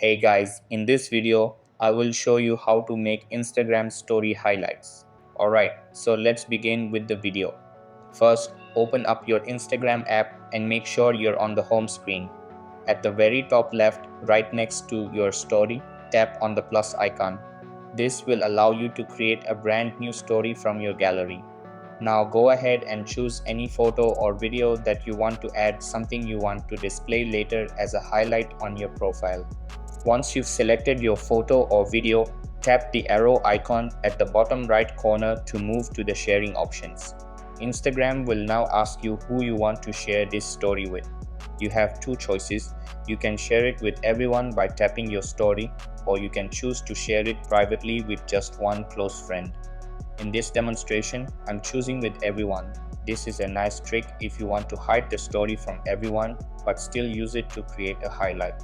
Hey guys, in this video, I will show you how to make Instagram story highlights. Alright, so let's begin with the video. First, open up your Instagram app and make sure you're on the home screen. At the very top left, right next to your story, tap on the plus icon. This will allow you to create a brand new story from your gallery. Now go ahead and choose any photo or video that you want to add something you want to display later as a highlight on your profile. Once you've selected your photo or video, tap the arrow icon at the bottom right corner to move to the sharing options. Instagram will now ask you who you want to share this story with. You have two choices. You can share it with everyone by tapping your story, or you can choose to share it privately with just one close friend. In this demonstration, I'm choosing with everyone. This is a nice trick if you want to hide the story from everyone but still use it to create a highlight.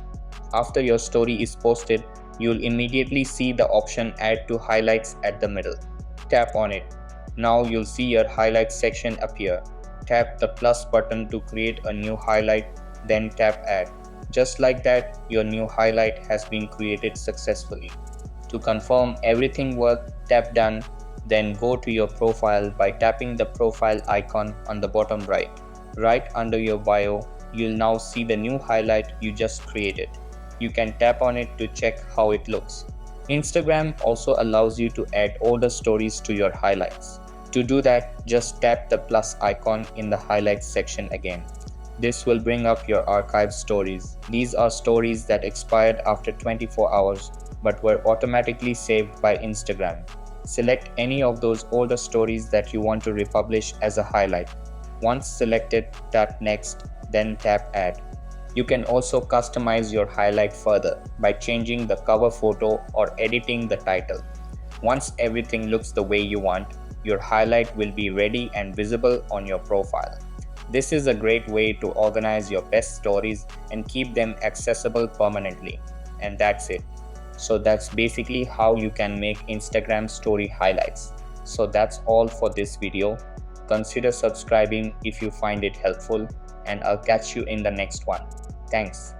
After your story is posted, you'll immediately see the option Add to Highlights at the middle. Tap on it. Now you'll see your highlights section appear. Tap the plus button to create a new highlight, then tap Add. Just like that, your new highlight has been created successfully. To confirm everything worked, tap Done, then go to your profile by tapping the profile icon on the bottom right. Right under your bio, you'll now see the new highlight you just created. You can tap on it to check how it looks. Instagram also allows you to add older stories to your highlights. To do that, just tap the plus icon in the highlights section again. This will bring up your archived stories. These are stories that expired after 24 hours but were automatically saved by Instagram. Select any of those older stories that you want to republish as a highlight. Once selected, tap Next, then tap Add. You can also customize your highlight further by changing the cover photo or editing the title. Once everything looks the way you want, your highlight will be ready and visible on your profile. This is a great way to organize your best stories and keep them accessible permanently. And that's it. So that's basically how you can make Instagram story highlights. So that's all for this video. Consider subscribing if you find it helpful, and I'll catch you in the next one. Thanks.